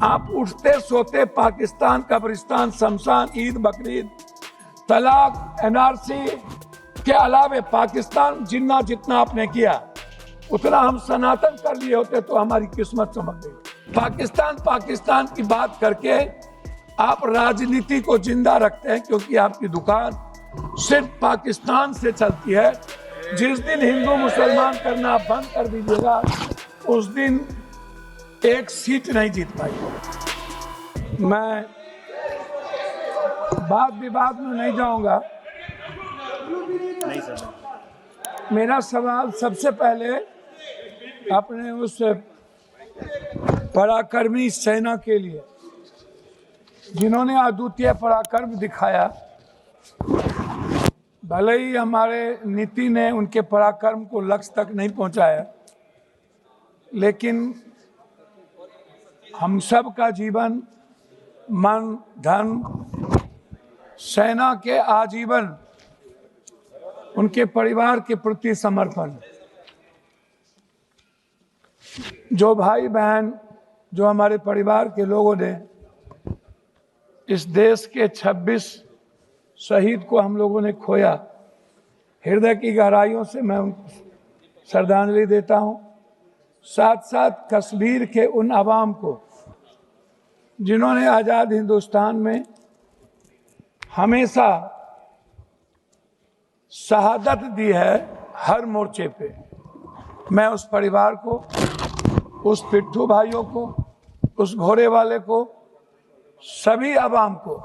आप उठते सोते पाकिस्तान, कब्रिस्तान, शमशान, ईद, बकरीद, तलाक, एनआरसी के अलावे पाकिस्तान जितना आपने किया उतना हम सनातन कर लिए होते तो हमारी किस्मत चमक गई। पाकिस्तान की बात करके आप राजनीति को जिंदा रखते हैं, क्योंकि आपकी दुकान सिर्फ पाकिस्तान से चलती है। जिस दिन हिंदू मुसलमान करना बंद कर दीजिएगा उस दिन एक सीट नहीं जीत पाएगी। मैं वाद विवाद में नहीं जाऊंगा। नहीं सर, मेरा सवाल सबसे पहले अपने उस पराक्रमी सेना के लिए जिन्होंने अद्वितीय पराक्रम दिखाया। भले ही हमारे नीति ने उनके पराक्रम को लक्ष्य तक नहीं पहुंचाया, लेकिन हम सब का जीवन, मन, धन, सेना के आजीवन उनके परिवार के प्रति समर्पण। जो भाई बहन, जो हमारे परिवार के लोगों ने इस देश के 26 शहीद को हम लोगों ने खोया, हृदय की गहराइयों से मैं उनको श्रद्धांजलि देता हूं। साथ साथ कश्मीर के उन अवाम को जिन्होंने आज़ाद हिंदुस्तान में हमेशा शहादत दी है हर मोर्चे पे, मैं उस परिवार को, उस पिट्ठू भाइयों को, उस घोड़े वाले को, सभी अवाम को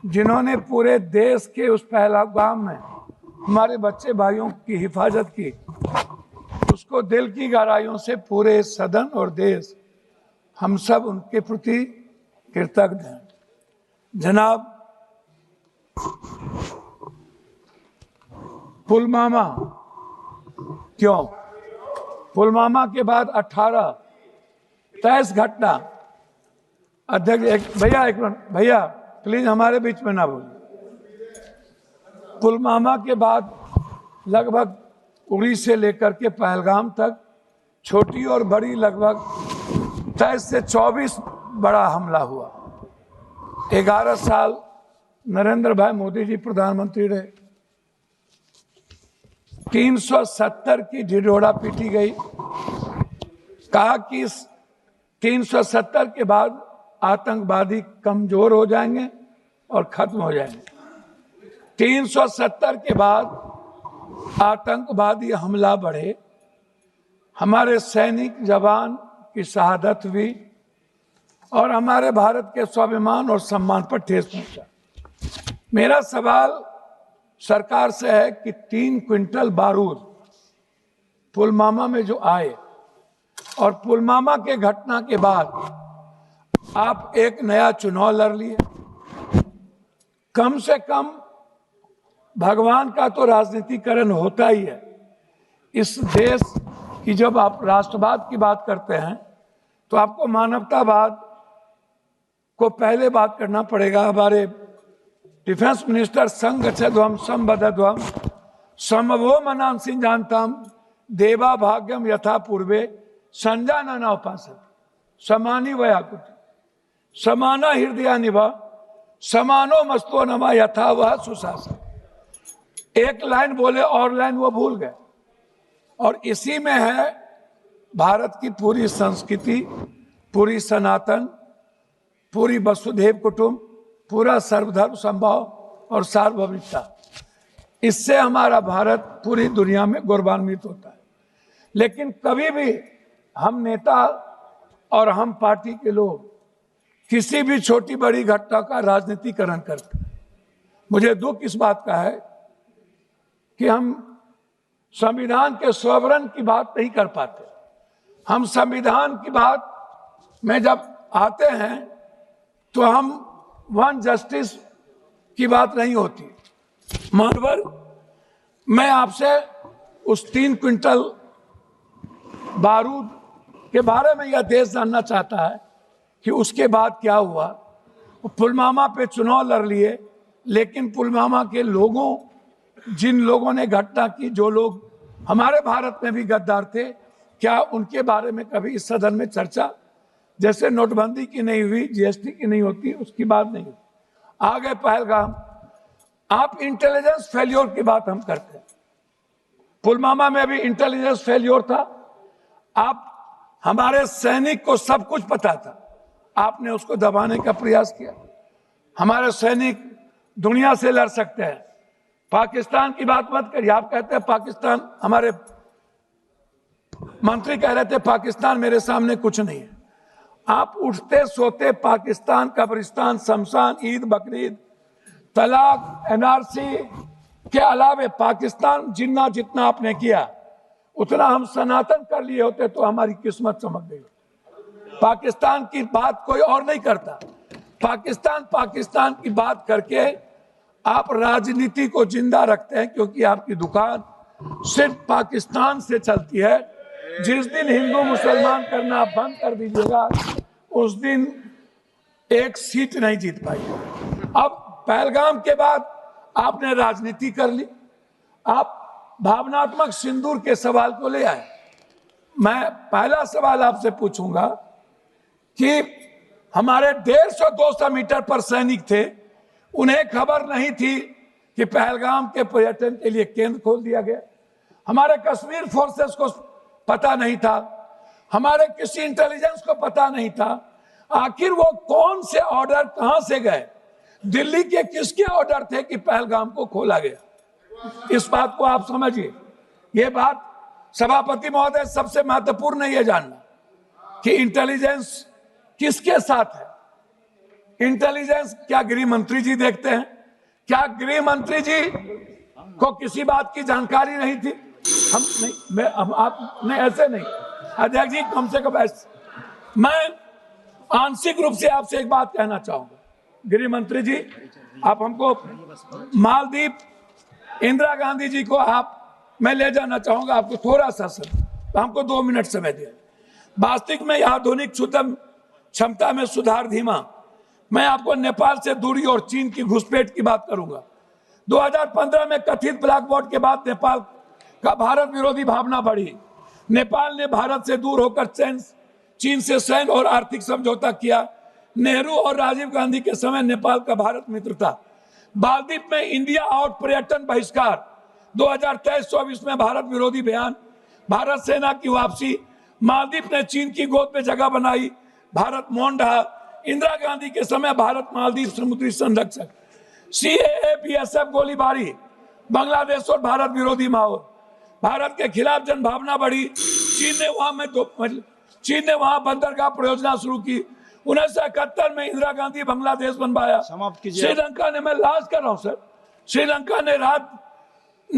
जिन्होंने पूरे देश के उस पहलगाम में हमारे बच्चे भाइयों की हिफाजत की, उसको दिल की गहराइयों से पूरे सदन और देश हम सब उनके प्रति कृतज्ञ हैं। जनाब, पुलवामा क्यों? पुलवामा के बाद 18 23 घटना। अध्यक्ष एक मिनट भैया प्लीज हमारे बीच में ना बोलिए। पुलवामा के बाद लगभग उरी से लेकर के पहलगाम तक छोटी और बड़ी लगभग 23 से 24 बड़ा हमला हुआ। 11 साल नरेंद्र भाई मोदी जी प्रधानमंत्री रहे। 370 की ढिढोरा पीटी गई। कहा कि 370 के बाद आतंकवादी कमजोर हो जाएंगे और खत्म हो जाएंगे। 370 के बाद आतंकवादी हमला बढ़े, हमारे सैनिक जवान की शहादत हुई और हमारे भारत के स्वाभिमान और सम्मान पर ठेस पहुंचा। मेरा सवाल सरकार से है कि 3 क्विंटल बारूद पुलवामा में जो आए और पुलवामा के घटना के बाद आप एक नया चुनाव लड़ लिए, कम से कम भगवान का तो राजनीतिकरण होता ही है। इस देश की जब आप राष्ट्रवाद की बात करते हैं तो आपको मानवतावाद को पहले बात करना पड़ेगा। हमारे डिफेंस मिनिस्टर संगच्छध्वम संबद्धध्वम समवो मनाम सिंजानतम देवा भाग्यम यथा पूर्वे संजानना उपासते समानी वयाकुति समाना हृदया निभा समानो मस्तो नमा यथा वह सुशासन। एक लाइन बोले और लाइन वो भूल गए। और इसी में है भारत की पूरी संस्कृति, पूरी सनातन, पूरी वसुधैव कुटुंब, पूरा सर्वधर्म संभाव और सार्वभौमिकता। इससे हमारा भारत पूरी दुनिया में गौरवान्वित होता है। लेकिन कभी भी हम नेता और हम पार्टी के लोग किसी भी छोटी बड़ी घटना का राजनीतिकरण करते हैं। मुझे दुख इस बात का है कि हम संविधान के स्वरण की बात नहीं कर पाते। हम संविधान की बात में जब आते हैं तो हम वन जस्टिस की बात नहीं होती। मानवर, मैं आपसे उस 3 क्विंटल बारूद के बारे में यह देश जानना चाहता है कि उसके बाद क्या हुआ। पुलवामा पे चुनाव लड़ लिए, लेकिन पुलवामा के लोगों, जिन लोगों ने घटना की, जो लोग हमारे भारत में भी गद्दार थे, क्या उनके बारे में कभी इस सदन में चर्चा जैसे नोटबंदी की नहीं हुई, जीएसटी की नहीं होती, उसकी बात नहीं हुई। आगे पहलगाम, आप इंटेलिजेंस फेल्योर की बात हम करते हैं। पुलवामा में भी इंटेलिजेंस फेल्योर था। आप, हमारे सैनिक को सब कुछ पता था, आपने उसको दबाने का प्रयास किया। हमारे सैनिक दुनिया से लड़ सकते हैं। पाकिस्तान की बात मत करिए, आप कहते हैं पाकिस्तान, हमारे मंत्री कह रहे थे पाकिस्तान मेरे सामने कुछ नहीं है। आप उठते सोते पाकिस्तान, कब्रिस्तान, शमशान, ईद, बकरीद, तलाक, एनआरसी के अलावे पाकिस्तान जितना आपने किया, उतना हम सनातन कर लिए होते तो हमारी किस्मत चमक गई। पाकिस्तान की बात कोई और नहीं करता। पाकिस्तान की बात करके आप राजनीति को जिंदा रखते हैं, क्योंकि आपकी दुकान सिर्फ पाकिस्तान से चलती है। जिस दिन हिंदू मुसलमान करना बंद कर दीजिएगा, उस दिन एक सीट नहीं जीत पाएगी। अब पहलगाम के बाद आपने राजनीति कर ली, आप भावनात्मक सिंदूर के सवाल को ले आए। मैं पहला सवाल आपसे पूछूंगा कि हमारे 150-200 मीटर पर सैनिक थे, उन्हें खबर नहीं थी कि पहलगाम के पर्यटन के लिए केंद्र खोल दिया गया। हमारे कश्मीर फोर्सेस को पता नहीं था, हमारे किसी इंटेलिजेंस को पता नहीं था। आखिर वो कौन से ऑर्डर कहां से गए, दिल्ली के किसके ऑर्डर थे कि पहलगाम को खोला गया? इस बात को आप समझिए। ये बात सभापति महोदय, सबसे महत्वपूर्ण है ये जानना कि इंटेलिजेंस किसके साथ है। इंटेलिजेंस क्या गृह मंत्री जी देखते हैं? क्या गृह मंत्री जी को किसी बात की जानकारी नहीं थी? हम नहीं, आप नहीं, ऐसे नहीं अध्यक्ष जी, कम से कम ऐसे। मैं आंशिक रूप से आपसे एक बात कहना चाहूंगा, गृह मंत्री जी, आप हमको मालदीव इंदिरा गांधी जी को मैं ले जाना चाहूंगा, आपको थोड़ा सा समय, हमको 2 मिनट समय दिया। वास्तविक में आधुनिक क्षुतम क्षमता में सुधार धीमा। मैं आपको नेपाल से दूरी और चीन की घुसपैठ की बात करूंगा। 2015 में कथित ब्लैकबॉर्ड के बाद नेपाल का भारत विरोधी भावना बढ़ी। नेपाल ने भारत से दूर होकर चीन से सैन्य और आर्थिक समझौता किया। नेहरू और राजीव गांधी के समय नेपाल का भारत मित्र था। मालदीव में इंडिया आउट पर्यटन बहिष्कार, 2023-24 में भारत विरोधी बयान, भारत सेना की वापसी, मालदीव ने चीन की गोद में जगह बनाई, भारत मौन रहा। इंदिरा गांधी के समय भारत मालदीव समुद्री संरक्षक, सीएए, बीएसएफ गोलीबारी, बांग्लादेश और भारत विरोधी माहौल, भारत के खिलाफ जनभावना बढ़ी। चीन ने वहां बंदरगाह परियोजना शुरू की। 1971 में इंदिरा गांधी बांग्लादेश बनवाया। श्रीलंका ने, मैं लास्ट कर रहा हूं सर, श्रीलंका ने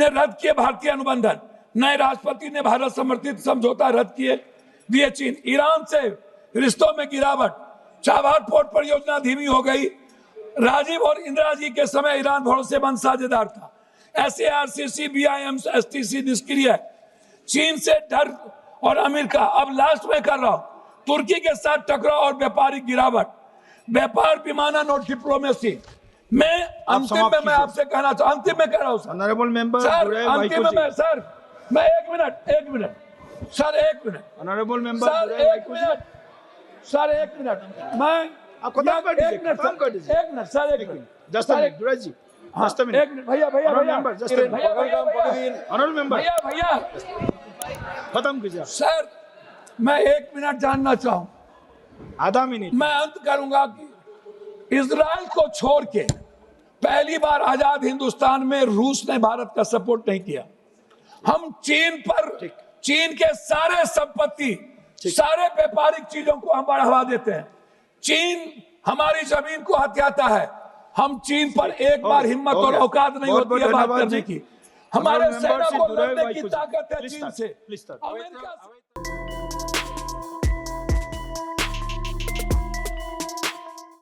रद्द किए भारतीय अनुबंधन। नए राष्ट्रपति ने भारत समर्थित समझौता रद्द किए दिए चीन। ईरान से रिश्तों में गिरावट, चाबहार पोर्ट परियोजना धीमी हो गई। राजीव और इंदिरा जी के समय ईरान भरोसेमंद साझेदार था। SARCC, BIM, STC निष्क्रिय। चीन से डर और अमेरिका। अब लास्ट में कर रहा हूं, तुर्की के साथ टकराव और व्यापारिक गिरावट, व्यापार, विमानन और डिप्लोमेसी। मैं अंतिम में मैं आपसे कहना चाहूँ, अंतिम में कह रहा हूँ सर, ऑनरेबल मेंबर, अंतिम में मैं सर, मैं एक मिनट सर, एक मिनट ऑनरेबल मेंबर सर, एक मिनट सर, एक मिनट, मैं आप खत्म कर दीजिए, खत्म कर दीजिए, एक मिनट सर, एक मिनट, जस्ट मिनट दुराज जी, जस्ट मिनट, एक मिनट भैया, ऑनरेबल मेंबर भैया खत्म कीजिए सर। मैं 1 मिनट जानना चाहूँ, आधा मिनट। मैं अंत करूंगा कि इजराइल को छोड़ के पहली बार आजाद हिंदुस्तान में रूस ने भारत का सपोर्ट नहीं किया। हम चीन के सारे संपत्ति, सारे व्यापारिक चीजों को हम बढ़ावा देते हैं। चीन हमारी जमीन को हथियाता है। हम चीन पर एक बार हिम्मत और औकात नहीं होती है बात करने की। हमारे सेना को लड़ने की ताकत है चीन से। अमेरिका